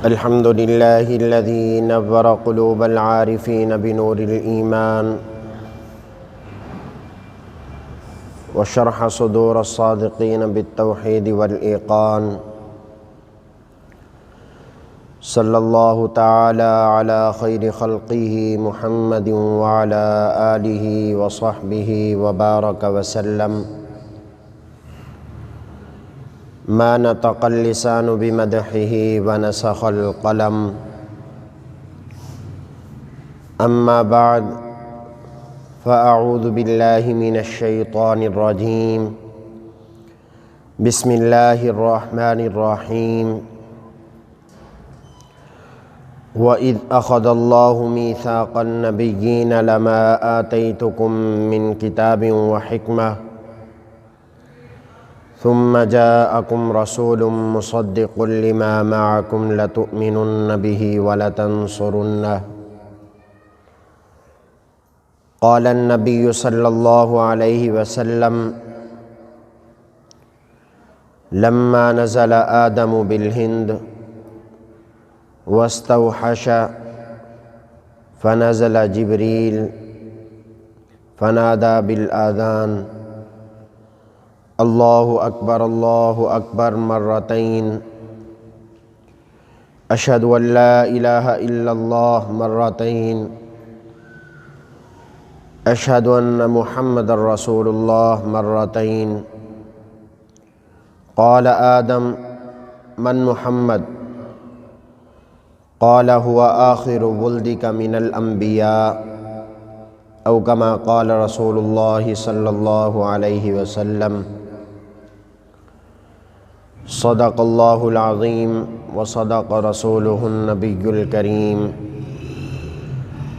الحمد لله الذي نور قلوب العارفين بنور الإيمان وشرح صدور الصادقين بالتوحيد والإيقان. صلى الله تعالى على خير خلقه محمد وعلى آله وصحبه وبارك وسلم. ما نطق اللسان بمدحه ونسخ القلم. أما بعد، فأعوذ بالله من الشيطان الرجيم. بسم الله الرحمن الرحيم. وَإِذْ أَخَذَ اللَّهُ مِيثَاقَ النَّبِيِّينَ لَمَا آتَيْتُكُم مِّن كِتَابٍ وَحِكْمَةٍ ثُمَّ جَاءَكُمْ رَسُولٌ مُّصَدِّقٌ لِّمَا مَعَكُمْ لَتُؤْمِنُنَّ بِهِ وَلَتَنصُرُنَّهُ. قال النبي صلى الله عليه وسلم: لما نزل آدم بالهند واستوحش فنزل جبريل فنادى بالآذان: الله أكبر الله أكبر مرتين، أشهد أن لا إله إلا الله مرتين، أشهد أن محمد رسول الله مرتين. قال آدم: من محمد؟ قال: هو آخر ولدك من الأنبياء، أو كما قال رسول الله صلى الله عليه وسلم. صدق الله العظيم وصدق رسوله النبي الكريم،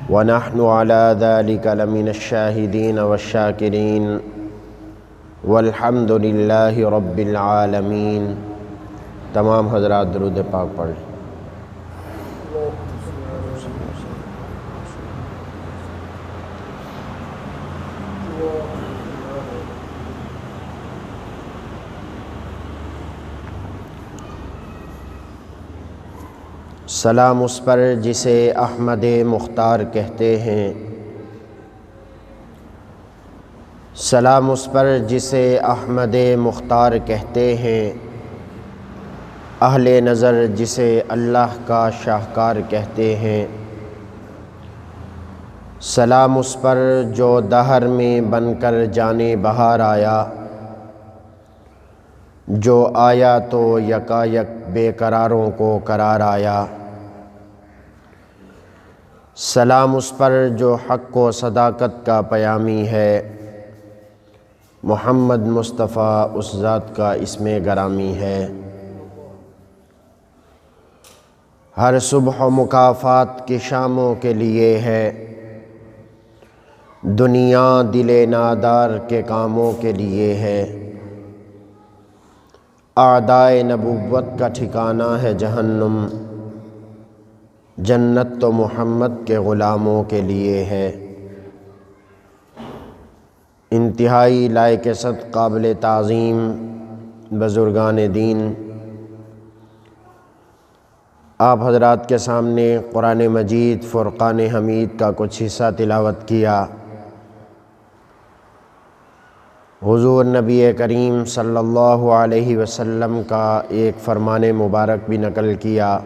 ونحن على ذلك لمن الشاهدين والشاكرين، والحمد لله رب العالمين. تمام حضرات درود پاک پڑھ لیں. سلام اس پر جسے احمد مختار کہتے ہیں، سلام اس پر جسے احمد مختار کہتے ہیں، اہل نظر جسے اللہ کا شاہکار کہتے ہیں. سلام اس پر جو دہر میں بن کر جانے بہار آیا، جو آیا تو یکایک بے قراروں کو قرار آیا. سلام اس پر جو حق و صداقت کا پیامی ہے، محمد مصطفیٰ اس ذات کا اسم گرامی ہے. ہر صبح و مکافات کی شاموں کے لیے ہے، دنیا دل نادار کے کاموں کے لیے ہے. اعدائے نبوت کا ٹھکانہ ہے جہنم، جنت تو محمد کے غلاموں کے لیے ہے. انتہائی لائق صد قابل تعظیم بزرگان دین، آپ حضرات کے سامنے قرآن مجید فرقان حمید کا کچھ حصہ تلاوت کیا. حضور نبی کریم صلی اللہ علیہ وسلم کا ایک فرمان مبارک بھی نقل کیا.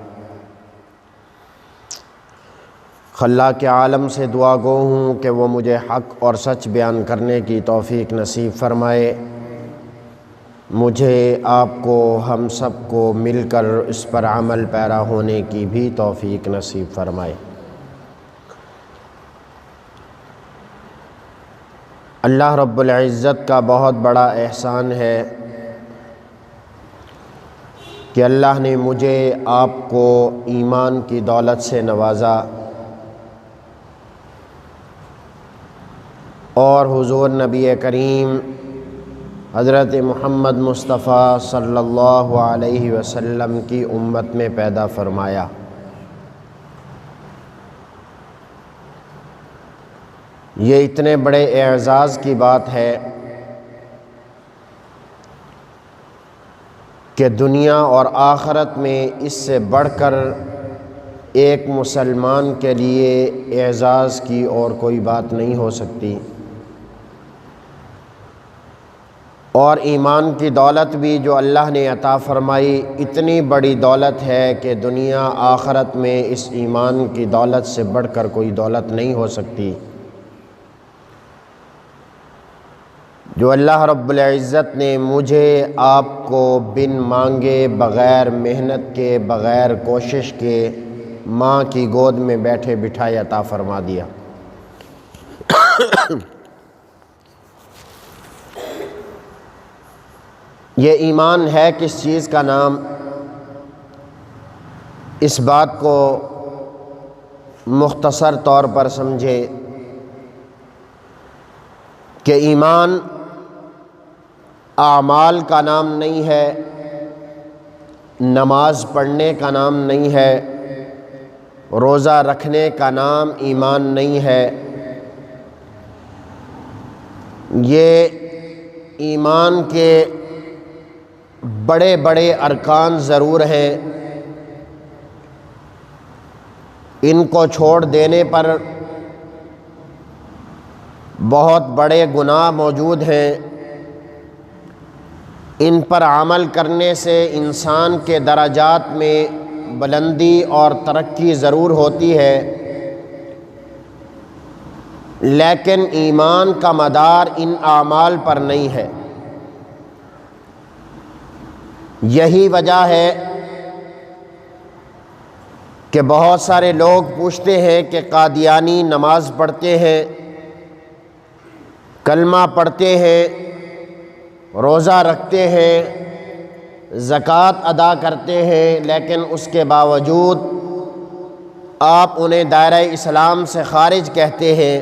خلاق عالم سے دعا گو ہوں کہ وہ مجھے حق اور سچ بیان کرنے کی توفیق نصیب فرمائے، مجھے آپ کو ہم سب کو مل کر اس پر عمل پیرا ہونے کی بھی توفیق نصیب فرمائے. اللہ رب العزت کا بہت بڑا احسان ہے کہ اللہ نے مجھے آپ کو ایمان کی دولت سے نوازا اور حضور نبی کریم حضرت محمد مصطفیٰ صلی اللہ علیہ وسلم کی امت میں پیدا فرمایا. یہ اتنے بڑے اعزاز کی بات ہے کہ دنیا اور آخرت میں اس سے بڑھ کر ایک مسلمان کے لیے اعزاز کی اور کوئی بات نہیں ہو سکتی، اور ایمان کی دولت بھی جو اللہ نے عطا فرمائی اتنی بڑی دولت ہے کہ دنیا آخرت میں اس ایمان کی دولت سے بڑھ کر کوئی دولت نہیں ہو سکتی، جو اللہ رب العزت نے مجھے آپ کو بن مانگے، بغیر محنت کے، بغیر کوشش کے، ماں کی گود میں بیٹھے بٹھائے عطا فرما دیا۔ یہ ایمان ہے کس چیز کا نام؟ اس بات کو مختصر طور پر سمجھے کہ ایمان اعمال کا نام نہیں ہے، نماز پڑھنے کا نام نہیں ہے، روزہ رکھنے کا نام ایمان نہیں ہے۔ یہ ایمان کے بڑے بڑے ارکان ضرور ہیں، ان کو چھوڑ دینے پر بہت بڑے گناہ موجود ہیں، ان پر عمل کرنے سے انسان کے درجات میں بلندی اور ترقی ضرور ہوتی ہے، لیکن ایمان کا مدار ان اعمال پر نہیں ہے۔ یہی وجہ ہے کہ بہت سارے لوگ پوچھتے ہیں کہ قادیانی نماز پڑھتے ہیں، کلمہ پڑھتے ہیں، روزہ رکھتے ہیں، زکوٰۃ ادا کرتے ہیں، لیکن اس کے باوجود آپ انہیں دائرہ اسلام سے خارج کہتے ہیں۔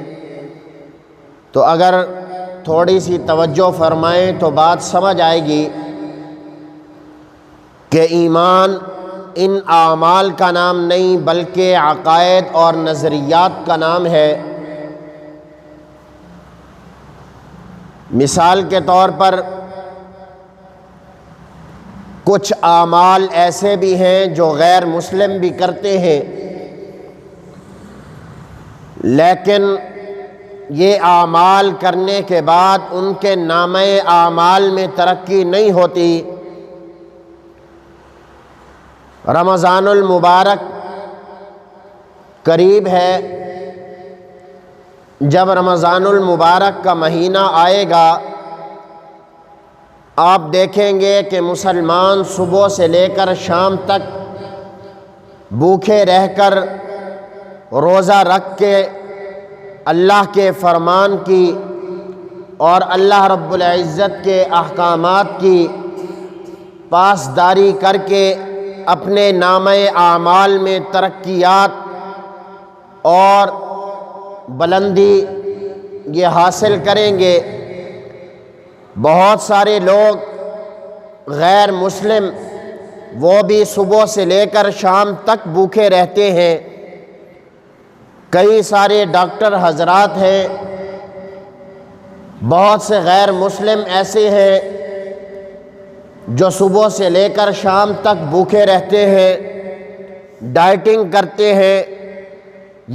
تو اگر تھوڑی سی توجہ فرمائیں تو بات سمجھ آئے گی کہ ایمان ان اعمال کا نام نہیں بلکہ عقائد اور نظریات کا نام ہے۔ مثال کے طور پر کچھ اعمال ایسے بھی ہیں جو غیر مسلم بھی کرتے ہیں، لیکن یہ اعمال کرنے کے بعد ان کے نامہ اعمال میں ترقی نہیں ہوتی۔ رمضان المبارک قریب ہے، جب رمضان المبارک کا مہینہ آئے گا آپ دیکھیں گے کہ مسلمان صبح سے لے کر شام تک بھوکے رہ کر، روزہ رکھ کے، اللہ کے فرمان کی اور اللہ رب العزت کے احکامات کی پاسداری کر کے اپنے نامہ اعمال میں ترقیات اور بلندی یہ حاصل کریں گے۔ بہت سارے لوگ غیر مسلم وہ بھی صبح سے لے کر شام تک بھوکے رہتے ہیں۔ کئی سارے ڈاکٹر حضرات ہیں، بہت سے غیر مسلم ایسے ہیں جو صبح سے لے کر شام تک بھوکے رہتے ہیں، ڈائٹنگ کرتے ہیں،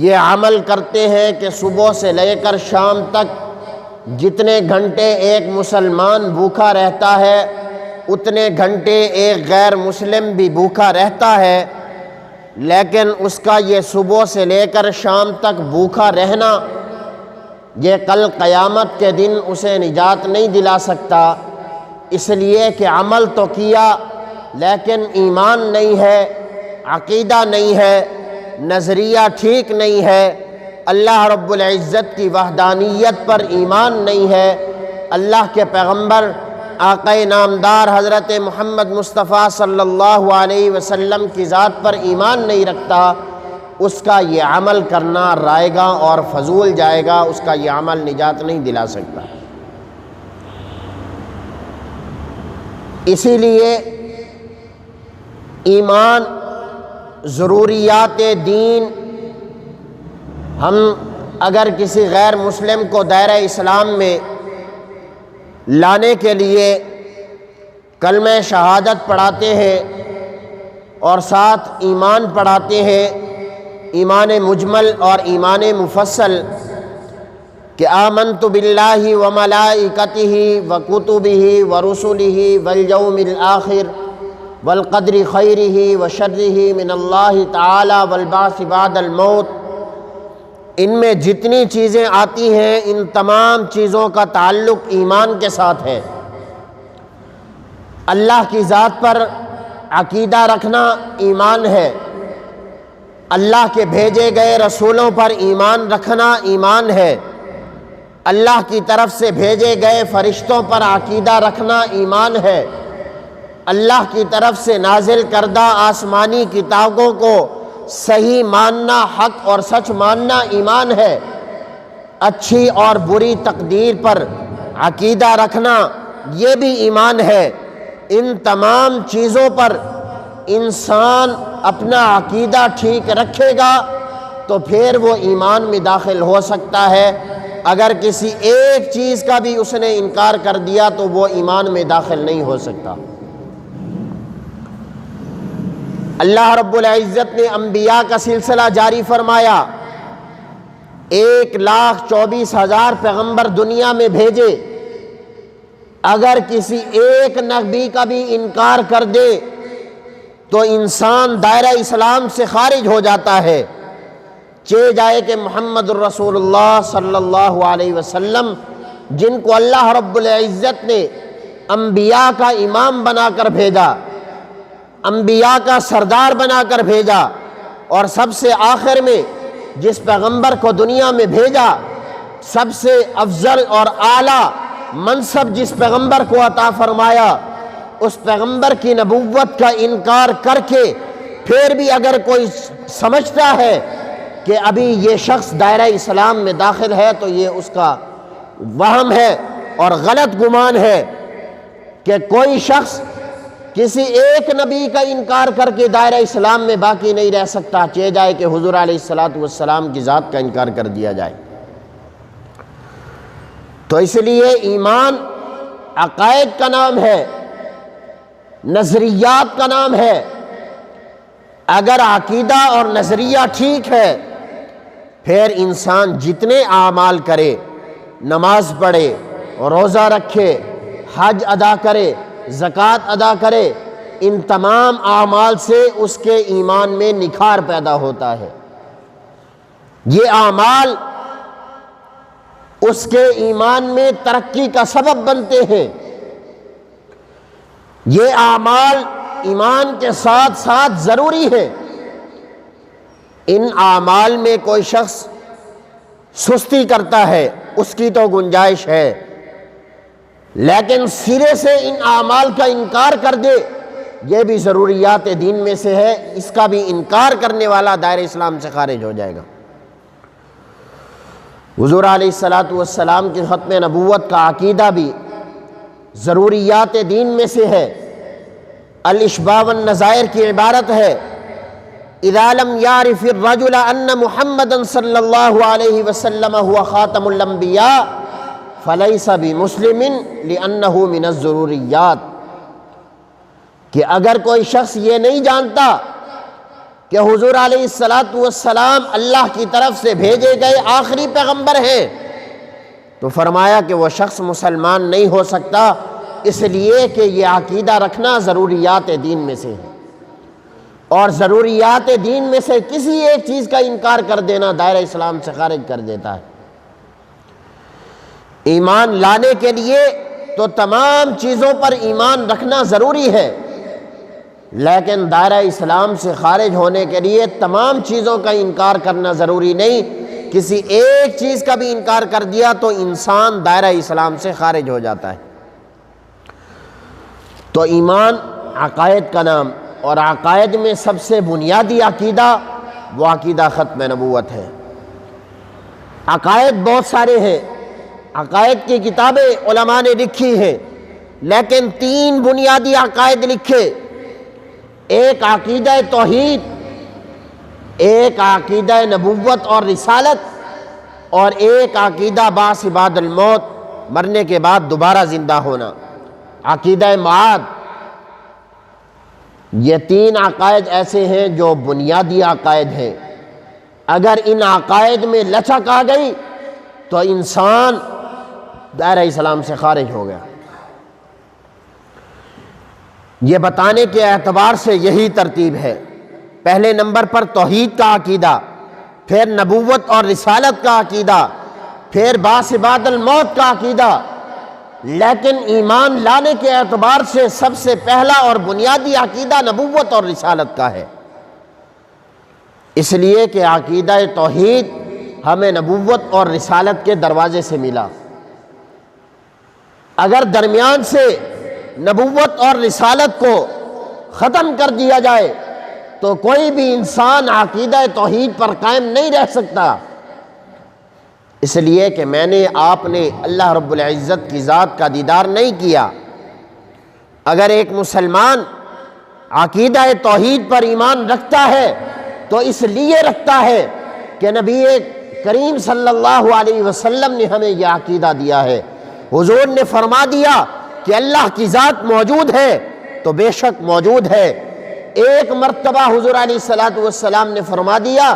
یہ عمل کرتے ہیں کہ صبح سے لے کر شام تک جتنے گھنٹے ایک مسلمان بھوکا رہتا ہے اتنے گھنٹے ایک غیر مسلم بھی بھوکا رہتا ہے، لیکن اس کا یہ صبح سے لے کر شام تک بھوکا رہنا یہ کل قیامت کے دن اسے نجات نہیں دلا سکتا، اس لیے کہ عمل تو کیا لیکن ایمان نہیں ہے، عقیدہ نہیں ہے، نظریہ ٹھیک نہیں ہے، اللہ رب العزت کی وحدانیت پر ایمان نہیں ہے، اللہ کے پیغمبر آقا نامدار حضرت محمد مصطفیٰ صلی اللہ علیہ وسلم کی ذات پر ایمان نہیں رکھتا، اس کا یہ عمل کرنا رائے گا اور فضول جائے گا، اس کا یہ عمل نجات نہیں دلا سکتا۔ اسی لیے ایمان ضروریات دین، ہم اگر کسی غیر مسلم کو دائرہ اسلام میں لانے کے لیے کلمہ شہادت پڑھاتے ہیں اور ساتھ ایمان پڑھاتے ہیں ایمان مجمل اور ایمان مفصل کہ آمنت باللہ و ملائکتہ و کتبہ و رسلہ والیوم الآخر والقدر خیرہ و شرہ من اللہ تعالی والبعث بعد الموت، ان میں جتنی چیزیں آتی ہیں ان تمام چیزوں کا تعلق ایمان کے ساتھ ہے۔ اللہ کی ذات پر عقیدہ رکھنا ایمان ہے، اللہ کے بھیجے گئے رسولوں پر ایمان رکھنا ایمان ہے، اللہ کی طرف سے بھیجے گئے فرشتوں پر عقیدہ رکھنا ایمان ہے، اللہ کی طرف سے نازل کردہ آسمانی کتابوں کو صحیح ماننا، حق اور سچ ماننا ایمان ہے، اچھی اور بری تقدیر پر عقیدہ رکھنا یہ بھی ایمان ہے۔ ان تمام چیزوں پر انسان اپنا عقیدہ ٹھیک رکھے گا تو پھر وہ ایمان میں داخل ہو سکتا ہے۔ اگر کسی ایک چیز کا بھی اس نے انکار کر دیا تو وہ ایمان میں داخل نہیں ہو سکتا۔ اللہ رب العزت نے انبیاء کا سلسلہ جاری فرمایا، 1,24,000 پیغمبر دنیا میں بھیجے، اگر کسی ایک نبی کا بھی انکار کر دے تو انسان دائرہ اسلام سے خارج ہو جاتا ہے، چاہے جائے کہ محمد الرسول اللہ صلی اللہ علیہ وسلم جن کو اللہ رب العزت نے انبیاء کا امام بنا کر بھیجا، انبیاء کا سردار بنا کر بھیجا، اور سب سے آخر میں جس پیغمبر کو دنیا میں بھیجا، سب سے افضل اور اعلیٰ منصب جس پیغمبر کو عطا فرمایا، اس پیغمبر کی نبوت کا انکار کر کے پھر بھی اگر کوئی سمجھتا ہے کہ ابھی یہ شخص دائرہ اسلام میں داخل ہے تو یہ اس کا وہم ہے اور غلط گمان ہے کہ کوئی شخص کسی ایک نبی کا انکار کر کے دائرہ اسلام میں باقی نہیں رہ سکتا، چاہے جائے کہ حضور علیہ السلام کی ذات کا انکار کر دیا جائے۔ تو اس لیے ایمان عقائد کا نام ہے، نظریات کا نام ہے۔ اگر عقیدہ اور نظریہ ٹھیک ہے پھر انسان جتنے اعمال کرے، نماز پڑھے، روزہ رکھے، حج ادا کرے، زکوٰۃ ادا کرے، ان تمام اعمال سے اس کے ایمان میں نکھار پیدا ہوتا ہے۔ یہ اعمال اس کے ایمان میں ترقی کا سبب بنتے ہیں۔ یہ اعمال ایمان کے ساتھ ساتھ ضروری ہے۔ ان اعمال میں کوئی شخص سستی کرتا ہے اس کی تو گنجائش ہے، لیکن سرے سے ان اعمال کا انکار کر دے یہ بھی ضروریات دین میں سے ہے، اس کا بھی انکار کرنے والا دائرہ اسلام سے خارج ہو جائے گا۔ حضور علیہ السلام کی ختم نبوت کا عقیدہ بھی ضروریات دین میں سے ہے۔ الاشباع والنظائر کی عبارت ہے، اذا لم يعرف الرجل ان محمدا صلی اللہ علیہ وسلم هو خاتم الانبیاء فلیس بمسلم لانہ من الضروریات، کہ اگر کوئی شخص یہ نہیں جانتا کہ حضور علیہ السلام اللہ کی طرف سے بھیجے گئے آخری پیغمبر ہیں تو فرمایا کہ وہ شخص مسلمان نہیں ہو سکتا، اس لیے کہ یہ عقیدہ رکھنا ضروریات دین میں سے ہے، اور ضروریات دین میں سے کسی ایک چیز کا انکار کر دینا دائرہ اسلام سے خارج کر دیتا ہے۔ ایمان لانے کے لیے تو تمام چیزوں پر ایمان رکھنا ضروری ہے، لیکن دائرہ اسلام سے خارج ہونے کے لیے تمام چیزوں کا انکار کرنا ضروری نہیں، کسی ایک چیز کا بھی انکار کر دیا تو انسان دائرہ اسلام سے خارج ہو جاتا ہے۔ تو ایمان عقائد کا نام، اور عقائد میں سب سے بنیادی عقیدہ وہ عقیدہ ختم نبوت ہے۔ عقائد بہت سارے ہیں، عقائد کی کتابیں علماء نے لکھی ہیں، لیکن 3 بنیادی عقائد لکھے، ایک عقیدہ توحید، ایک عقیدہ نبوت اور رسالت، اور ایک عقیدہ بعث بعد الموت، مرنے کے بعد دوبارہ زندہ ہونا، عقیدہ معاد۔ یہ 3 عقائد ایسے ہیں جو بنیادی عقائد ہیں۔ اگر ان عقائد میں لچک آ گئی تو انسان دائرہ اسلام سے خارج ہو گیا۔ یہ بتانے کے اعتبار سے یہی ترتیب ہے، پہلے نمبر پر توحید کا عقیدہ، پھر نبوت اور رسالت کا عقیدہ، پھر بعث بعد الموت کا عقیدہ۔ لیکن ایمان لانے کے اعتبار سے سب سے پہلا اور بنیادی عقیدہ نبوت اور رسالت کا ہے، اس لیے کہ عقیدہ توحید ہمیں نبوت اور رسالت کے دروازے سے ملا۔ اگر درمیان سے نبوت اور رسالت کو ختم کر دیا جائے تو کوئی بھی انسان عقیدہ توحید پر قائم نہیں رہ سکتا، اس لیے کہ میں نے آپ نے اللہ رب العزت کی ذات کا دیدار نہیں کیا۔ اگر ایک مسلمان عقیدہ توحید پر ایمان رکھتا ہے تو اس لیے رکھتا ہے کہ نبی کریم صلی اللہ علیہ وسلم نے ہمیں یہ عقیدہ دیا ہے۔ حضور نے فرما دیا کہ اللہ کی ذات موجود ہے تو بے شک موجود ہے۔ ایک مرتبہ حضور علیہ السلام نے فرما دیا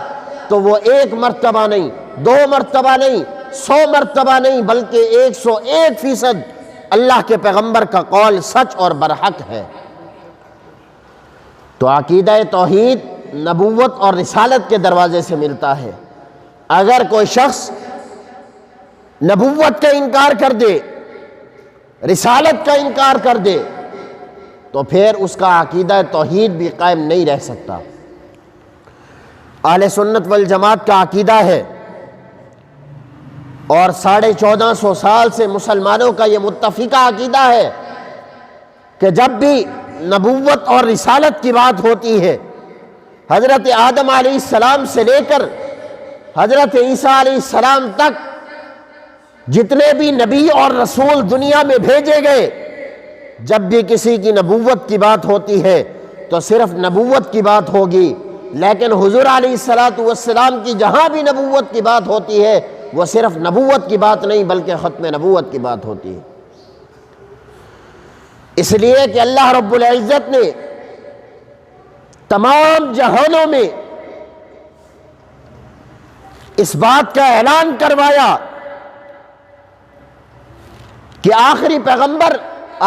تو وہ ایک مرتبہ نہیں، 2 مرتبہ نہیں، 100 مرتبہ نہیں، بلکہ 101% اللہ کے پیغمبر کا قول سچ اور برحق ہے۔ تو عقیدہ توحید نبوت اور رسالت کے دروازے سے ملتا ہے۔ اگر کوئی شخص نبوت کا انکار کر دے، رسالت کا انکار کر دے، تو پھر اس کا عقیدہ توحید بھی قائم نہیں رہ سکتا۔ اہل سنت والجماعت کا عقیدہ ہے، اور 1450 سال سے مسلمانوں کا یہ متفقہ عقیدہ ہے کہ جب بھی نبوت اور رسالت کی بات ہوتی ہے، حضرت آدم علیہ السلام سے لے کر حضرت عیسیٰ علیہ السلام تک جتنے بھی نبی اور رسول دنیا میں بھیجے گئے، جب بھی کسی کی نبوت کی بات ہوتی ہے تو صرف نبوت کی بات ہوگی، لیکن حضور علیہ السلام کی جہاں بھی نبوت کی بات ہوتی ہے وہ صرف نبوت کی بات نہیں بلکہ ختم نبوت کی بات ہوتی ہے۔ اس لیے کہ اللہ رب العزت نے تمام جہانوں میں اس بات کا اعلان کروایا کہ آخری پیغمبر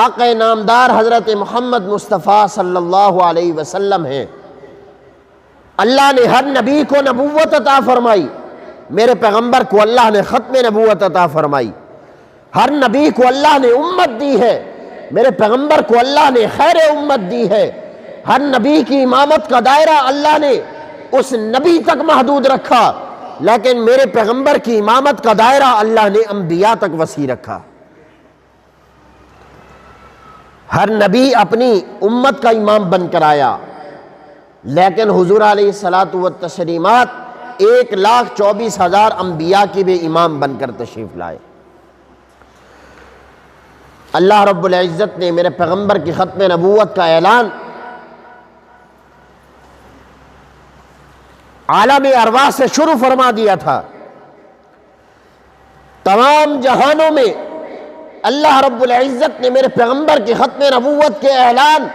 آقا نامدار حضرت محمد مصطفیٰ صلی اللہ علیہ وسلم ہیں۔ اللہ نے ہر نبی کو نبوت عطا فرمائی، میرے پیغمبر کو اللہ نے ختم نبوت عطا فرمائی۔ ہر نبی کو اللہ نے امت دی ہے، میرے پیغمبر کو اللہ نے خیر امت دی ہے۔ ہر نبی کی امامت کا دائرہ اللہ نے اس نبی تک محدود رکھا، لیکن میرے پیغمبر کی امامت کا دائرہ اللہ نے انبیاء تک وسیع رکھا۔ ہر نبی اپنی امت کا امام بن کر آیا، لیکن حضور علیہ الصلاۃ والتسلیمات 1,24,000 انبیاء کی بھی امام بن کر تشریف لائے۔ اللہ رب العزت نے میرے پیغمبر کی ختم نبوت کا اعلان عالم ارواح سے شروع فرما دیا تھا۔ تمام جہانوں میں اللہ رب العزت نے میرے پیغمبر کی ختم نبوت کے اعلان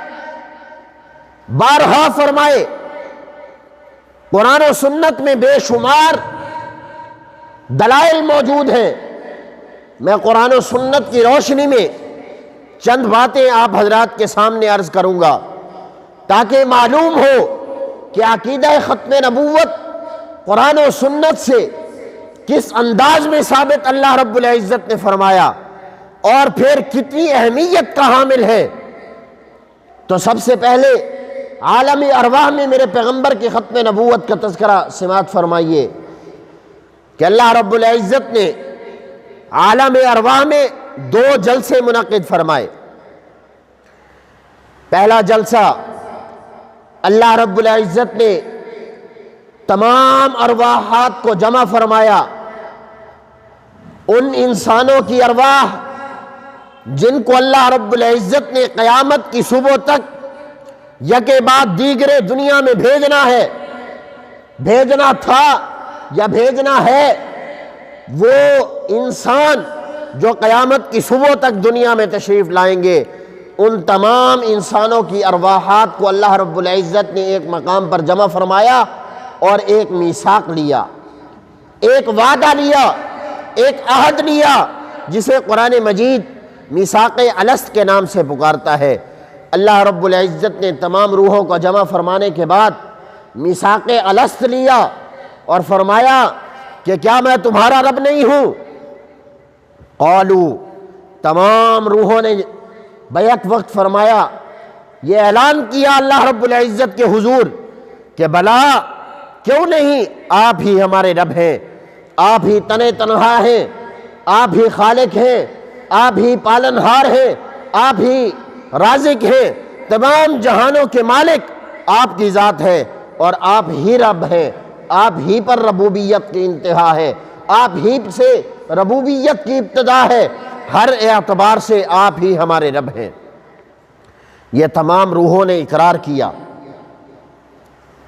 بارہا فرمائے۔ قرآن و سنت میں بے شمار دلائل موجود ہیں۔ میں قرآن و سنت کی روشنی میں چند باتیں آپ حضرات کے سامنے عرض کروں گا تاکہ معلوم ہو کہ عقیدہ ختم نبوت قرآن و سنت سے کس انداز میں ثابت اللہ رب العزت نے فرمایا اور پھر کتنی اہمیت کا حامل ہے۔ تو سب سے پہلے عالم ارواح میں میرے پیغمبر کی ختم نبوت کا تذکرہ سماعت فرمائیے کہ اللہ رب العزت نے عالم ارواح میں 2 جلسے منعقد فرمائے۔ پہلا جلسہ اللہ رب العزت نے تمام ارواحات کو جمع فرمایا، ان انسانوں کی ارواح جن کو اللہ رب العزت نے قیامت کی صبح تک یکے بعد دیگرے دنیا میں بھیجنا ہے، بھیجنا تھا یا بھیجنا ہے، وہ انسان جو قیامت کی صبح تک دنیا میں تشریف لائیں گے، ان تمام انسانوں کی ارواحات کو اللہ رب العزت نے ایک مقام پر جمع فرمایا اور ایک میثاق لیا، ایک وعدہ لیا، ایک عہد لیا، جسے قرآن مجید میثاق الست کے نام سے پکارتا ہے۔ اللہ رب العزت نے تمام روحوں کو جمع فرمانے کے بعد میثاق الست لیا اور فرمایا کہ کیا میں تمہارا رب نہیں ہوں؟ قالوا، تمام روحوں نے بیک وقت فرمایا، یہ اعلان کیا اللہ رب العزت کے حضور کہ بلا، کیوں نہیں، آپ ہی ہمارے رب ہیں، آپ ہی تنہا ہیں، آپ ہی خالق ہیں، آپ ہی پالنہار ہیں، آپ ہی رازق ہیں، تمام جہانوں کے مالک آپ کی ذات ہے اور آپ ہی رب ہیں، آپ ہی پر ربوبیت کی انتہا ہے، آپ ہی سے ربوبیت کی ابتدا ہے، ہر اعتبار سے آپ ہی ہمارے رب ہیں۔ یہ تمام روحوں نے اقرار کیا،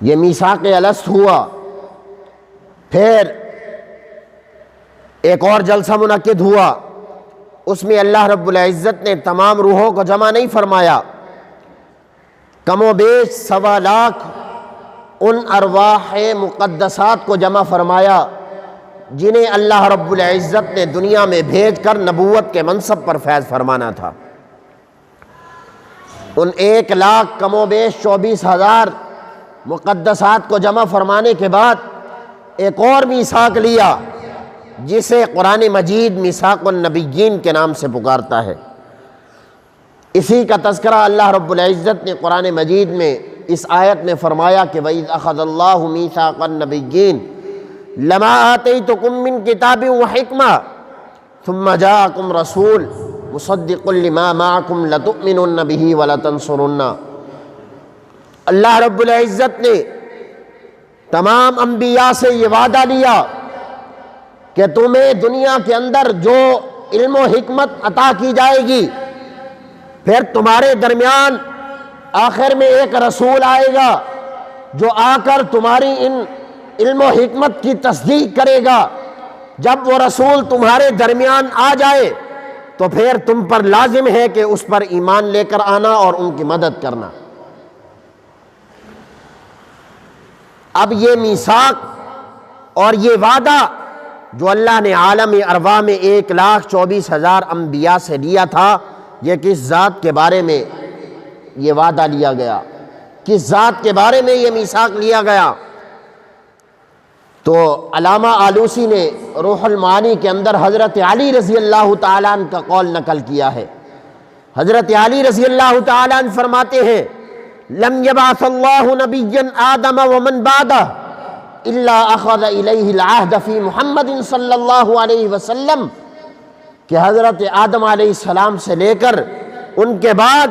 یہ میثاق الست ہوا۔ پھر ایک اور جلسہ منعقد ہوا، اس میں اللہ رب العزت نے تمام روحوں کو جمع نہیں فرمایا، کم و بیش 1.25 لاکھ ان ارواح مقدسات کو جمع فرمایا جنہیں اللہ رب العزت نے دنیا میں بھیج کر نبوت کے منصب پر فیض فرمانا تھا۔ ان 1 لاکھ کم و بیش 24,000 مقدسات کو جمع فرمانے کے بعد ایک اور میثاق لیا جسے قرآن مجید میثاق النبیین کے نام سے پکارتا ہے۔ اسی کا تذکرہ اللہ رب العزت نے قرآن مجید میں اس آیت میں فرمایا کہ وَإِذْ أَخَذَ اللَّهُ مِيثَاقَ النَّبِيِّينَ لَمَا آتَيْتُكُم مِّن كِتَابٍ وَحِكْمَةٍ ثُمَّ جَاءَكُمْ رَسُولٌ مُصَدِّقٌ لِّمَا مَعَكُمْ لَتُؤْمِنُنَّ بِهِ وَلَتَنصُرُنَّهُ۔ اللہ رب العزت نے تمام انبیاء سے یہ وعدہ لیا کہ تمہیں دنیا کے اندر جو علم و حکمت عطا کی جائے گی، پھر تمہارے درمیان آخر میں ایک رسول آئے گا جو آ کر تمہاری ان علم و حکمت کی تصدیق کرے گا۔ جب وہ رسول تمہارے درمیان آ جائے تو پھر تم پر لازم ہے کہ اس پر ایمان لے کر آنا اور ان کی مدد کرنا۔ اب یہ میثاق اور یہ وعدہ جو اللہ نے عالم ارواح میں 1,24,000 انبیاء سے لیا تھا، یہ کس ذات کے بارے میں یہ وعدہ لیا گیا، کس ذات کے بارے میں یہ میثاق لیا گیا؟ تو علامہ آلوسی نے روح المعانی کے اندر حضرت علی رضی اللہ تعالیٰ عنہ کا قول نقل کیا ہے۔ حضرت علی رضی اللہ تعالیٰ عنہ فرماتے ہیں لم یبعث اللہ نبیا آدم ومن بعدہ الا اخذ الیہ العہد فی محمد صلی اللہ علیہ وسلم، کہ حضرت آدم علیہ السلام سے لے کر ان کے بعد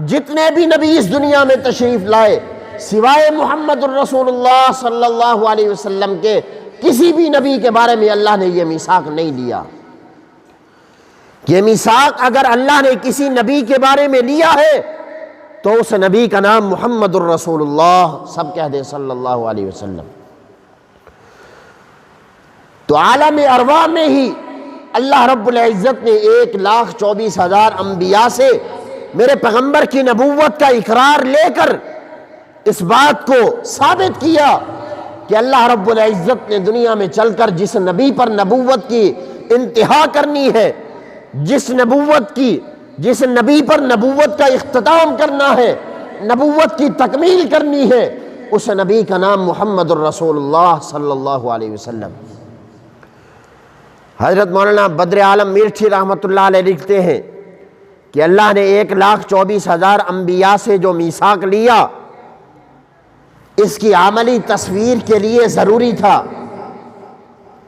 جتنے بھی نبی اس دنیا میں تشریف لائے سوائے محمد الرسول اللہ صلی اللہ علیہ وسلم کے، کسی بھی نبی کے بارے میں اللہ نے یہ میثاق نہیں لیا۔ یہ میثاق اگر اللہ نے کسی نبی کے بارے میں لیا ہے تو اس نبی کا نام محمد الرسول اللہ، سب کہہ دیں صلی اللہ علیہ وسلم۔ تو عالم ارواح میں ہی اللہ رب العزت نے 1,24,000 انبیاء سے میرے پیغمبر کی نبوت کا اقرار لے کر اس بات کو ثابت کیا کہ اللہ رب العزت نے دنیا میں چل کر جس نبی پر نبوت کی انتہا کرنی ہے، جس نبی پر نبوت کا اختتام کرنا ہے، نبوت کی تکمیل کرنی ہے، اس نبی کا نام محمد الرسول اللہ صلی اللہ علیہ وسلم۔ حضرت مولانا بدر عالم میرٹھی رحمۃ اللہ علیہ لکھتے ہیں کہ اللہ نے 1,24,000 انبیاء سے جو میثاق لیا، اس کی عملی تصویر کے لیے ضروری تھا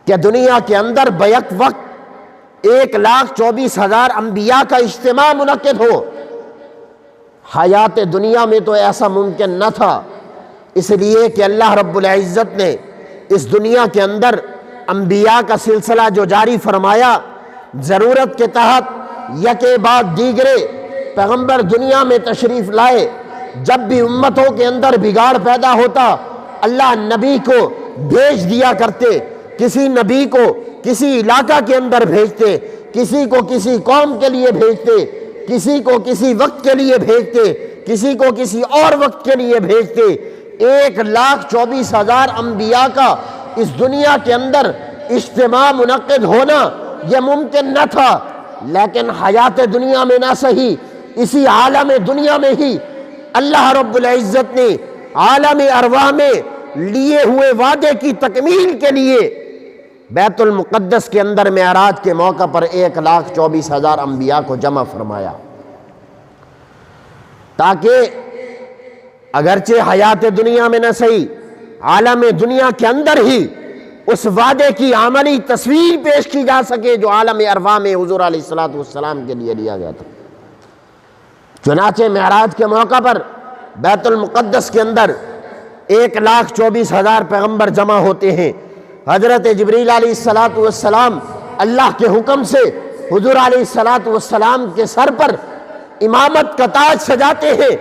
کہ دنیا کے اندر بیک وقت 1,24,000 انبیاء کا اجتماع منعقد ہو۔ حیات دنیا میں تو ایسا ممکن نہ تھا، اس لیے کہ اللہ رب العزت نے اس دنیا کے اندر انبیاء کا سلسلہ جو جاری فرمایا، ضرورت کے تحت یکے بعد دیگرے پیغمبر دنیا میں تشریف لائے۔ جب بھی امتوں کے اندر بگاڑ پیدا ہوتا، اللہ نبی کو بھیج دیا کرتے، کسی نبی کو کسی علاقہ کے اندر بھیجتے، کسی کو کسی قوم کے لیے بھیجتے، کسی کو کسی وقت کے لیے بھیجتے، کسی کو کسی اور وقت کے لیے بھیجتے، 1,24,000 انبیاء کا اس دنیا کے اندر اجتماع منعقد ہونا یہ ممکن نہ تھا، لیکن حیات دنیا میں نہ صحیح، اسی عالم دنیا میں ہی اللہ رب العزت نے عالم ارواح میں لیے ہوئے وعدے کی تکمیل کے لیے بیت المقدس کے اندر معراج کے موقع پر 1,24,000 انبیاء کو جمع فرمایا، تاکہ اگرچہ حیات دنیا میں نہ صحیح عالم دنیا کے اندر ہی اس وعدے کی عملی تصویر پیش کی جا سکے جو عالم ارواح میں حضور علیہ السلام کے لیے لیا گیا تھا۔ چنانچہ معراج کے موقع پر بیت المقدس کے اندر 1,24,000 پیغمبر جمع ہوتے ہیں۔ حضرت جبریل علیہ السلام اللہ کے حکم سے حضور علیہ السلام کے سر پر امامت کا تاج سجاتے ہیں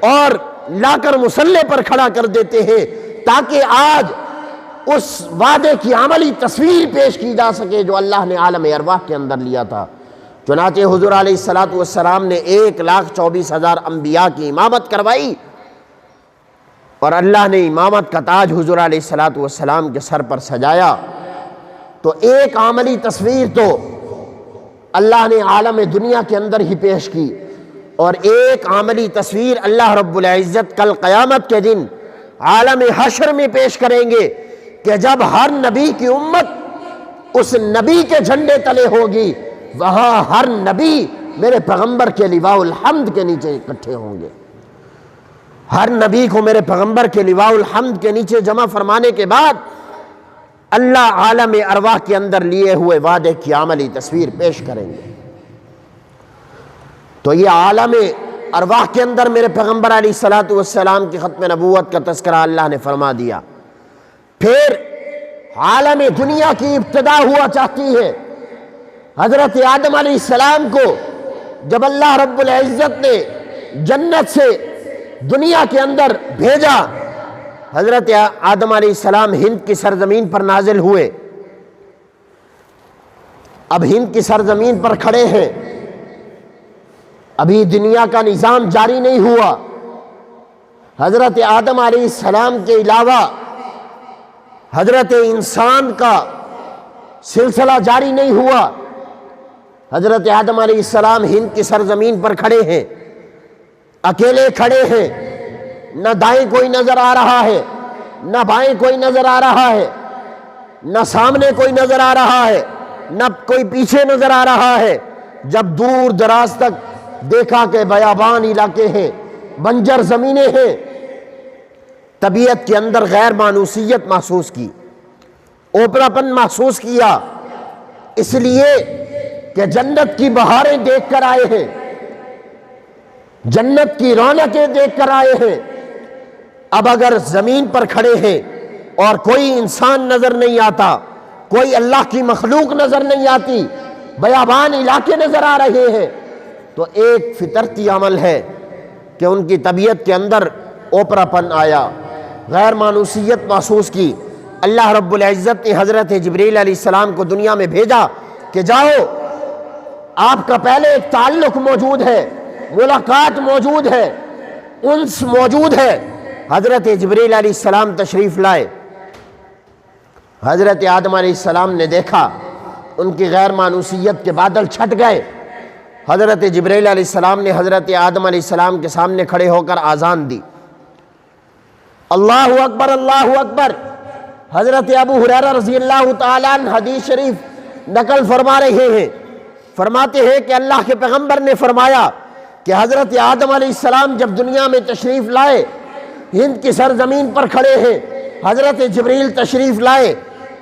اور لا کر مصلی پر کھڑا کر دیتے ہیں، تاکہ آج اس وعدے کی عملی تصویر پیش کی جا سکے جو اللہ نے عالم ارواح کے اندر لیا تھا۔ چنانچہ حضور علیہ السلام نے 1,24,000 انبیاء کی امامت کروائی، اور اللہ نے امامت کا تاج حضور علیہ السلام کے سر پر سجایا۔ تو ایک عملی تصویر تو اللہ نے عالم دنیا کے اندر ہی پیش کی، اور ایک عملی تصویر اللہ رب العزت کل قیامت کے دن عالم حشر میں پیش کریں گے، کہ جب ہر نبی کی امت اس نبی کے جھنڈے تلے ہوگی، وہاں ہر نبی میرے پیغمبر کے لواء الحمد کے نیچے اکٹھے ہوں گے۔ ہر نبی کو میرے پیغمبر کے لواء الحمد کے نیچے جمع فرمانے کے بعد اللہ عالم ارواح کے اندر لیے ہوئے وعدے کی عملی تصویر پیش کریں گے۔ تو یہ عالم ارواح کے اندر میرے پیغمبر علیہ السلام کی ختم نبوت کا تذکرہ اللہ نے فرما دیا۔ پھر عالم دنیا کی ابتدا ہوا چاہتی ہے۔ حضرت آدم علیہ السلام کو جب اللہ رب العزت نے جنت سے دنیا کے اندر بھیجا، حضرت آدم علیہ السلام ہند کی سرزمین پر نازل ہوئے۔ اب ہند کی سرزمین پر کھڑے ہیں، ابھی دنیا کا نظام جاری نہیں ہوا۔ حضرت آدم علیہ السلام کے علاوہ حضرت انسان کا سلسلہ جاری نہیں ہوا۔ حضرت آدم علیہ السلام ہند کی سرزمین پر کھڑے ہیں، اکیلے کھڑے ہیں، نہ دائیں کوئی نظر آ رہا ہے، نہ بائیں کوئی نظر آ رہا ہے، نہ سامنے کوئی نظر آ رہا ہے، نہ کوئی پیچھے نظر آ رہا ہے۔ جب دور دراز تک دیکھا کہ بیابان علاقے ہیں، بنجر زمینیں ہیں، طبیعت کے اندر غیر مانوسیت محسوس کی، اوپراپن محسوس کیا، اس لیے کہ جنت کی بہاریں دیکھ کر آئے ہیں، جنت کی رونقیں دیکھ کر آئے ہیں۔ اب اگر زمین پر کھڑے ہیں اور کوئی انسان نظر نہیں آتا، کوئی اللہ کی مخلوق نظر نہیں آتی، بیابان علاقے نظر آ رہے ہیں، تو ایک فطرتی عمل ہے کہ ان کی طبیعت کے اندر اوپراپن آیا، غیر مانوسیت محسوس کی۔ اللہ رب العزت نے حضرت جبریل علیہ السلام کو دنیا میں بھیجا کہ جاؤ، آپ کا پہلے ایک تعلق موجود ہے، ملاقات موجود ہے، انس موجود ہے۔ حضرت جبریل علیہ السلام تشریف لائے۔ حضرت آدم علیہ السلام نے دیکھا ان کی غیر مانوسیت کے بادل چھٹ گئے۔ حضرت جبریل علیہ السلام نے حضرت آدم علیہ السلام کے سامنے کھڑے ہو کر آذان دی، اللہ اکبر اللہ اکبر۔ حضرت ابو ہریرہ رضی اللہ تعالیٰ عنہ حدیث شریف نقل فرما رہے ہیں، فرماتے ہیں کہ اللہ کے پیغمبر نے فرمایا کہ حضرت آدم علیہ السلام جب دنیا میں تشریف لائے، ہند کی سرزمین پر کھڑے ہیں، حضرت جبریل تشریف لائے،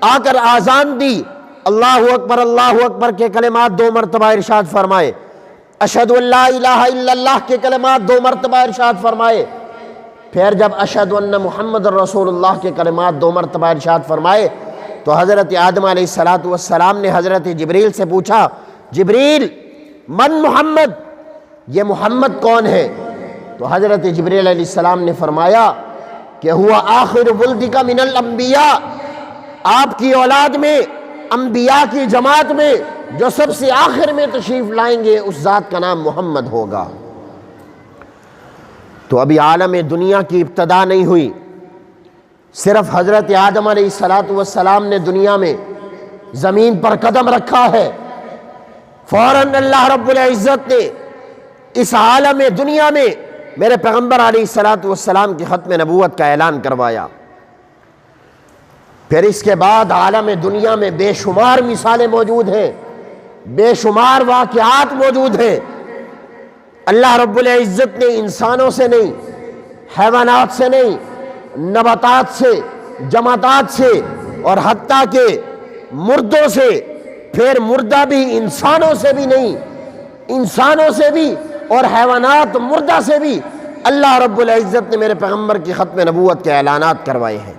آ کر آذان دی، اللہ اکبر کے کلمات 2 مرتبہ ارشاد فرمائے، اشہد ان لا الہ الا اللہ کے کلمات 2 مرتبہ ارشاد فرمائے، پھر جب اشہد ان محمد رسول اللہ کے کلمات 2 مرتبہ ارشاد فرمائے تو حضرت آدم علیہ السلام نے حضرت جبریل سے پوچھا، جبریل من محمد، یہ محمد کون ہے؟ تو حضرت جبریل علیہ السلام نے فرمایا کہ ہوا آخر ولدک من الانبیاء، آپ کی اولاد میں، انبیاء کی جماعت میں جو سب سے آخر میں تشریف لائیں گے اس ذات کا نام محمد ہوگا۔ تو ابھی عالم دنیا کی ابتدا نہیں ہوئی، صرف حضرت آدم علیہ السلام نے دنیا میں زمین پر قدم رکھا ہے، فوراً اللہ رب العزت نے اس عالم دنیا میں میرے پیغمبر علیہ السلام کی ختم نبوت کا اعلان کروایا۔ پھر اس کے بعد عالم دنیا میں بے شمار مثالیں موجود ہیں، بے شمار واقعات موجود ہیں۔ اللہ رب العزت نے انسانوں سے نہیں، حیوانات سے نہیں، نباتات سے، جمادات سے، اور حتیٰ کہ مردوں سے، پھر مردہ بھی انسانوں سے بھی نہیں، انسانوں سے بھی اور حیوانات مردہ سے بھی اللہ رب العزت نے میرے پیغمبر کی ختم نبوت کے اعلانات کروائے ہیں۔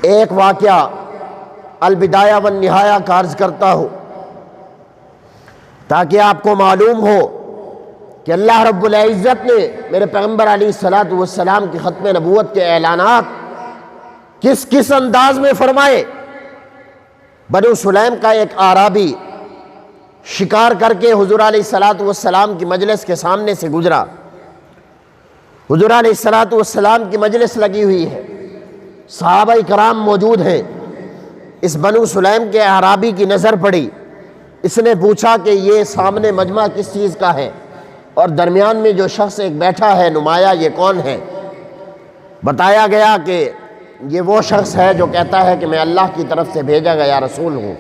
ایک واقعہ البدایہ والنہایہ کا عرض کرتا ہوں تاکہ آپ کو معلوم ہو کہ اللہ رب العزت نے میرے پیغمبر علیہ السلام کی ختم نبوت کے اعلانات کس کس انداز میں فرمائے۔ بنو سلیم کا ایک اعرابی شکار کر کے حضور علیہ السلام کی مجلس کے سامنے سے گزرا۔ حضور علیہ السلام کی مجلس لگی ہوئی ہے، صحابہ کرام موجود ہیں۔ اس بنو سلیم کے اعرابی کی نظر پڑی، اس نے پوچھا کہ یہ سامنے مجمع کس چیز کا ہے، اور درمیان میں جو شخص ایک بیٹھا ہے نمایاں، یہ کون ہے؟ بتایا گیا کہ یہ وہ شخص ہے جو کہتا ہے کہ میں اللہ کی طرف سے بھیجا گیا رسول ہوں،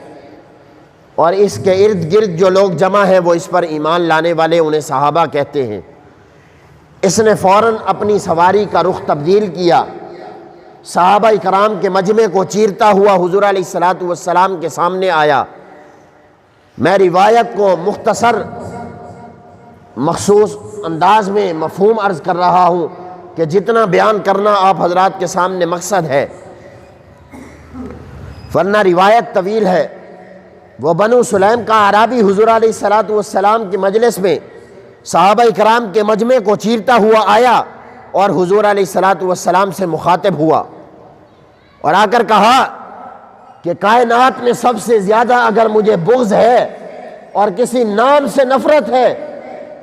اور اس کے ارد گرد جو لوگ جمع ہیں وہ اس پر ایمان لانے والے انہیں صحابہ کہتے ہیں۔ اس نے فوراً اپنی سواری کا رخ تبدیل کیا، صحابہ کرام کے مجمع کو چیرتا ہوا حضور علیہ السلام کے سامنے آیا۔ میں روایت کو مختصر مخصوص انداز میں مفہوم عرض کر رہا ہوں کہ جتنا بیان کرنا آپ حضرات کے سامنے مقصد ہے، ورنہ روایت طویل ہے۔ وہ بنو سلیم کا اعرابی حضور علیہ السلام کی مجلس میں صحابہ کرام کے مجمع کو چیرتا ہوا آیا اور حضور علیہ السلام سے مخاطب ہوا اور آ کر کہا کہ کائنات میں سب سے زیادہ اگر مجھے بغض ہے اور کسی نام سے نفرت ہے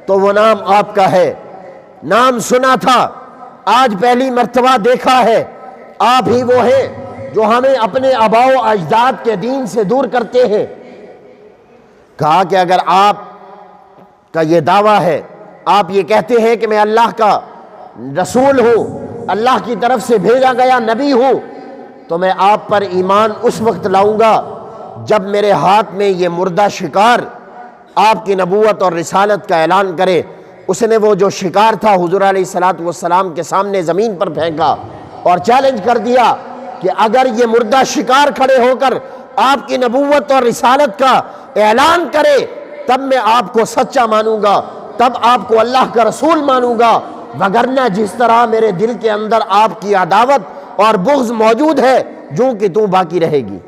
تو وہ نام آپ کا ہے۔ نام سنا تھا، آج پہلی مرتبہ دیکھا ہے، آپ ہی وہ ہیں جو ہمیں اپنے آباء و اجداد کے دین سے دور کرتے ہیں۔ کہا کہ اگر آپ کا یہ دعویٰ ہے، آپ یہ کہتے ہیں کہ میں اللہ کا رسول ہوں، اللہ کی طرف سے بھیجا گیا نبی ہوں، تو میں آپ پر ایمان اس وقت لاؤں گا جب میرے ہاتھ میں یہ مردہ شکار آپ کی نبوت اور رسالت کا اعلان کرے۔ اس نے وہ جو شکار تھا حضور علیہ السلام کے سامنے زمین پر پھینکا اور چیلنج کر دیا کہ اگر یہ مردہ شکار کھڑے ہو کر آپ کی نبوت اور رسالت کا اعلان کرے تب میں آپ کو سچا مانوں گا، تب آپ کو اللہ کا رسول مانوں گا، وگرنہ جس طرح میرے دل کے اندر آپ کی عداوت اور بغض موجود ہے جو کہ تو باقی رہے گی۔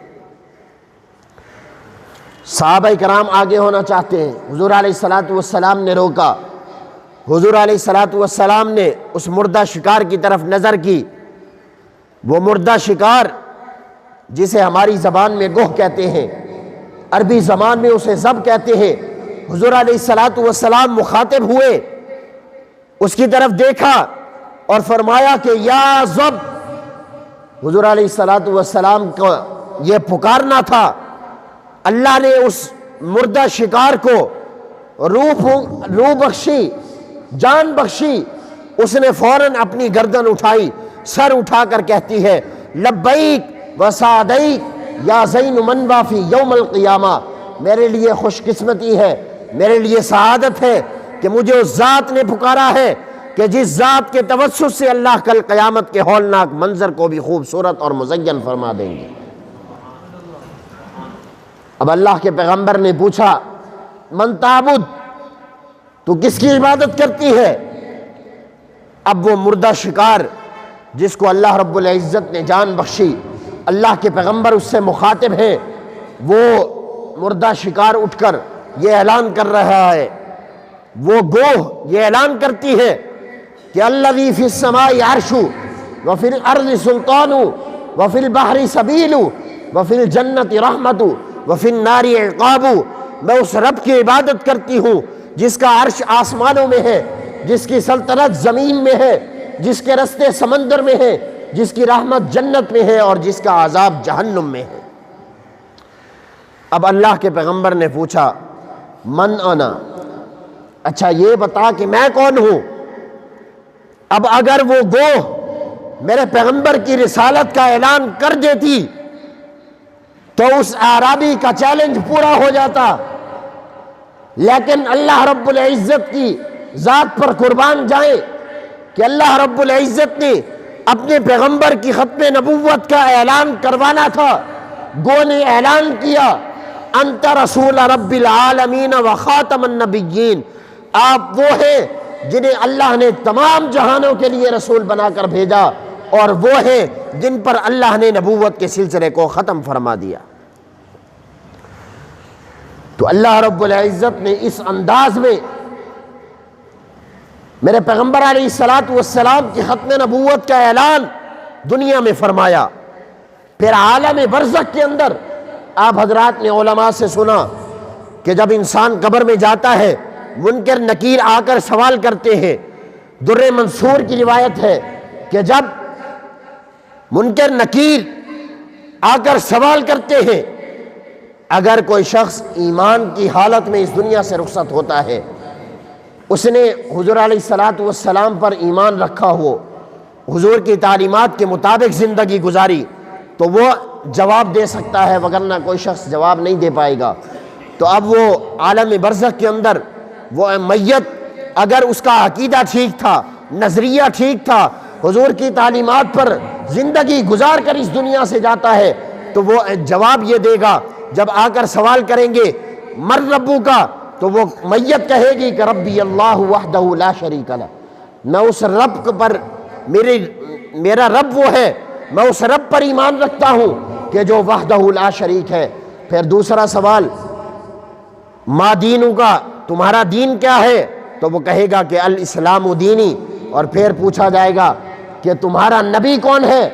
صحابہ کرام آگے ہونا چاہتے ہیں، حضور علیہ السلام نے روکا۔ حضور علیہ السلام نے اس مردہ شکار کی طرف نظر کی۔ وہ مردہ شکار جسے ہماری زبان میں گوہ کہتے ہیں، عربی زبان میں اسے ذب کہتے ہیں۔ حضور علیہ السلام مخاطب ہوئے، اس کی طرف دیکھا اور فرمایا کہ یا ذب۔ حضور علیہ السلام کو یہ پکارنا تھا۔ اللہ نے اس مردہ شکار کو روح بخشی، جان بخشی۔ اس نے فوراً اپنی گردن اٹھائی، سر اٹھا کر کہتی ہے لبیک و سعدیک یا زین من وافی یوم القیامہ۔ میرے لیے خوش قسمتی ہے، میرے لیے سعادت ہے کہ مجھے اس ذات نے پکارا ہے کہ جس ذات کے توسط سے اللہ کل قیامت کے ہولناک منظر کو بھی خوبصورت اور مزین فرما دیں گے۔ اب اللہ کے پیغمبر نے پوچھا من تعبد، تو کس کی عبادت کرتی ہے؟ اب وہ مردہ شکار جس کو اللہ رب العزت نے جان بخشی، اللہ کے پیغمبر اس سے مخاطب ہیں، وہ مردہ شکار اٹھ کر یہ اعلان کر رہا ہے، وہ گوہ یہ اعلان کرتی ہے کہ الذی فی السماء عرش وفی الارض سلطان وفی البحر سبیل وفی الجنت رحمت وفی النار عقاب۔ میں اس رب کی عبادت کرتی ہوں جس کا عرش آسمانوں میں ہے، جس کی سلطنت زمین میں ہے، جس کے رستے سمندر میں ہیں، جس کی رحمت جنت میں ہے اور جس کا عذاب جہنم میں ہے۔ اب اللہ کے پیغمبر نے پوچھا من انا، اچھا یہ بتا کہ میں کون ہوں؟ اب اگر وہ گوہ میرے پیغمبر کی رسالت کا اعلان کر دیتی تو اس اعرابی کا چیلنج پورا ہو جاتا، لیکن اللہ رب العزت کی ذات پر قربان جائیں کہ اللہ رب العزت نے اپنے پیغمبر کی ختم نبوت کا اعلان کروانا تھا۔ گو نے اعلان کیا انت رسول رب العالمین و خاتم النبیین، آپ وہ ہیں جنہیں اللہ نے تمام جہانوں کے لیے رسول بنا کر بھیجا، اور وہ ہیں جن پر اللہ نے نبوت کے سلسلے کو ختم فرما دیا۔ تو اللہ رب العزت نے اس انداز میں میرے پیغمبر علیہ السلام کی ختم نبوت کا اعلان دنیا میں فرمایا۔ پھر عالم برزخ کے اندر آپ حضرات نے علماء سے سنا کہ جب انسان قبر میں جاتا ہے منکر نکیر آ کر سوال کرتے ہیں۔ در منصور کی روایت ہے کہ جب منکر نکیر آ کر سوال کرتے ہیں، اگر کوئی شخص ایمان کی حالت میں اس دنیا سے رخصت ہوتا ہے، اس نے حضور علیہ السلام پر ایمان رکھا ہو، حضور کی تعلیمات کے مطابق زندگی گزاری، تو وہ جواب دے سکتا ہے، وگرنہ کوئی شخص جواب نہیں دے پائے گا۔ تو اب وہ عالم برزخ کے اندر وہ میت اگر اس کا عقیدہ ٹھیک تھا، نظریہ ٹھیک تھا، حضور کی تعلیمات پر زندگی گزار کر اس دنیا سے جاتا ہے، تو وہ جواب یہ دے گا۔ جب آ کر سوال کریں گے من ربو کا، تو وہ میت کہے گی کہ ربی اللہ وحدہ لا شریک لہ، میں اس رب پر میرا رب وہ ہے، میں اس رب پر ایمان رکھتا ہوں کہ جو وحدہ لا شریک ہے۔ پھر دوسرا سوال ما دینوں کا، تمہارا دین کیا ہے؟ تو وہ کہے گا کہ الاسلام دینی۔ اور پھر پوچھا جائے گا کہ تمہارا نبی کون ہے؟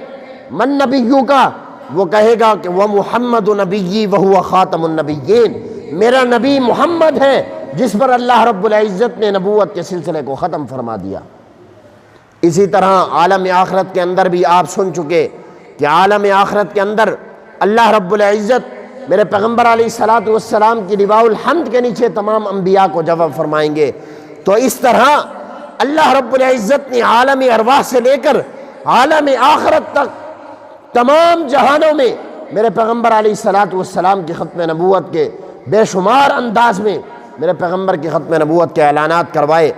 من نبیوں کا، وہ کہے گا کہ وہ محمد نبی وہو خاتم النبیین، میرا نبی محمد ہے جس پر اللہ رب العزت نے نبوت کے سلسلے کو ختم فرما دیا۔ اسی طرح عالم آخرت کے اندر بھی آپ سن چکے کہ عالم آخرت کے اندر اللہ رب العزت میرے پیغمبر علیہ السلام کی لواء الحمد کے نیچے تمام انبیاء کو جمع فرمائیں گے۔ تو اس طرح اللہ رب العزت نے عالم ارواح سے لے کر عالم آخرت تک تمام جہانوں میں میرے پیغمبر علیہ السلام کی ختم نبوت کے بے شمار انداز میں میرے پیغمبر کی ختم نبوت کے اعلانات کروائے۔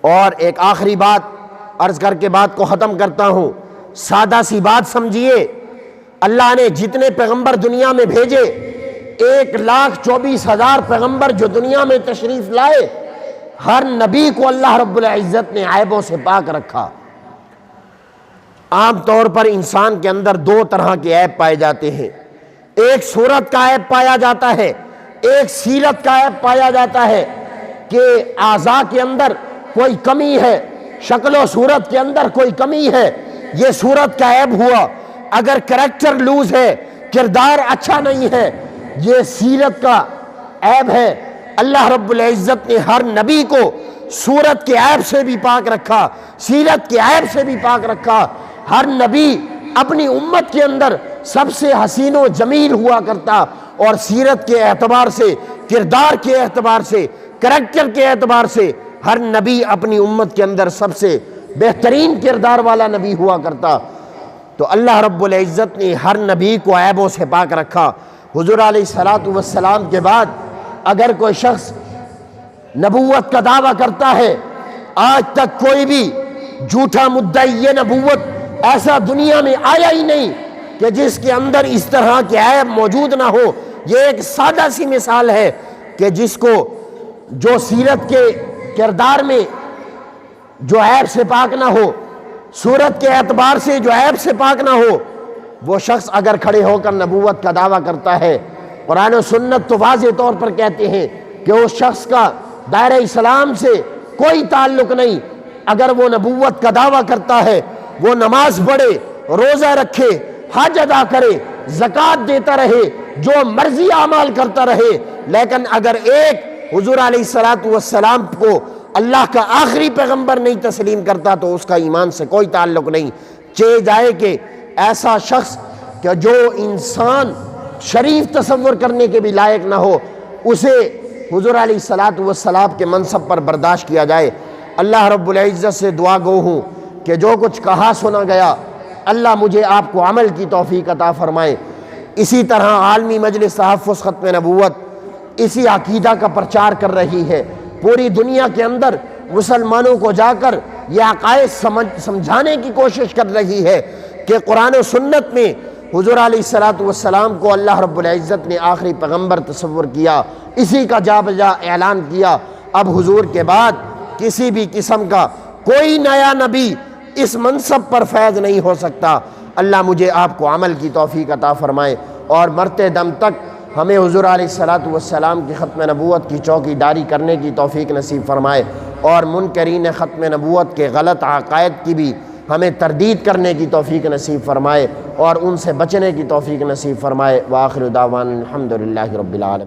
اور ایک آخری بات عرض کر کے بات کو ختم کرتا ہوں، سادہ سی بات سمجھیے، اللہ نے جتنے پیغمبر دنیا میں بھیجے، 1,24,000 پیغمبر جو دنیا میں تشریف لائے، ہر نبی کو اللہ رب العزت نے عیبوں سے پاک رکھا۔ عام طور پر انسان کے اندر دو طرح کے عیب پائے جاتے ہیں، ایک صورت کا عیب پایا جاتا ہے، ایک سیرت کا عیب پایا جاتا ہے کہ اعضاء کے اندر کوئی کمی ہے، شکل و صورت کے اندر کوئی کمی ہے، یہ صورت کا عیب ہوا۔ اگر کریکٹر لوز ہے، کردار اچھا نہیں ہے، یہ سیرت کا عیب ہے۔ اللہ رب العزت نے ہر نبی کو صورت کے عیب سے بھی پاک رکھا، سیرت کے عیب سے بھی پاک رکھا۔ ہر نبی اپنی امت کے اندر سب سے حسین و جمیل ہوا کرتا، اور سیرت کے اعتبار سے، کردار کے اعتبار سے، کریکٹر کے اعتبار سے ہر نبی اپنی امت کے اندر سب سے بہترین کردار والا نبی ہوا کرتا۔ تو اللہ رب العزت نے ہر نبی کو عیبوں سے پاک رکھا۔ حضور علیہ السلام کے بعد اگر کوئی شخص نبوت کا دعویٰ کرتا ہے، آج تک کوئی بھی جھوٹا مدعی نبوت ایسا دنیا میں آیا ہی نہیں کہ جس کے اندر اس طرح کے عیب موجود نہ ہو۔ یہ ایک سادہ سی مثال ہے کہ جس کو جو سیرت کے کردار میں جو عیب سے پاک نہ ہو، صورت کے اعتبار سے جو عیب سے پاک نہ ہو، وہ شخص اگر کھڑے ہو کر نبوت کا دعویٰ کرتا ہے، قرآن و سنت تو واضح طور پر کہتے ہیں کہ اس شخص کا دائرہ اسلام سے کوئی تعلق نہیں۔ اگر وہ نبوت کا دعویٰ کرتا ہے، وہ نماز پڑھے، روزہ رکھے، حج ادا کرے، زکوٰۃ دیتا رہے، جو مرضی اعمال کرتا رہے، لیکن اگر ایک حضور علیہ السلام کو اللہ کا آخری پیغمبر نہیں تسلیم کرتا تو اس کا ایمان سے کوئی تعلق نہیں۔ چہ جائے کہ ایسا شخص کہ جو انسان شریف تصور کرنے کے بھی لائق نہ ہو اسے حضور علیہ الصلوۃ والسلام کے منصب پر برداشت کیا جائے۔ اللہ رب العزت سے دعا گو ہوں کہ جو کچھ کہا سنا گیا اللہ مجھے آپ کو عمل کی توفیق عطا فرمائے۔ اسی طرح عالمی مجلس تحفظ ختم نبوت اسی عقیدہ کا پرچار کر رہی ہے، پوری دنیا کے اندر مسلمانوں کو جا کر یہ عقائد سمجھانے کی کوشش کر رہی ہے کہ قرآن و سنت میں حضور علیہ الصلوۃ والسلام کو اللہ رب العزت نے آخری پیغمبر تصور کیا، اسی کا جا بجا اعلان کیا۔ اب حضور کے بعد کسی بھی قسم کا کوئی نیا نبی اس منصب پر فیض نہیں ہو سکتا۔ اللہ مجھے آپ کو عمل کی توفیق عطا فرمائے اور مرتے دم تک ہمیں حضور علیہ الصلوۃ والسلام کی ختم نبوت کی چوکی داری کرنے کی توفیق نصیب فرمائے اور منکرین ختم نبوت کے غلط عقائد کی بھی ہمیں تردید کرنے کی توفیق نصیب فرمائے اور ان سے بچنے کی توفیق نصیب فرمائے۔ وآخر دعوانا الحمدللہ رب العالمین۔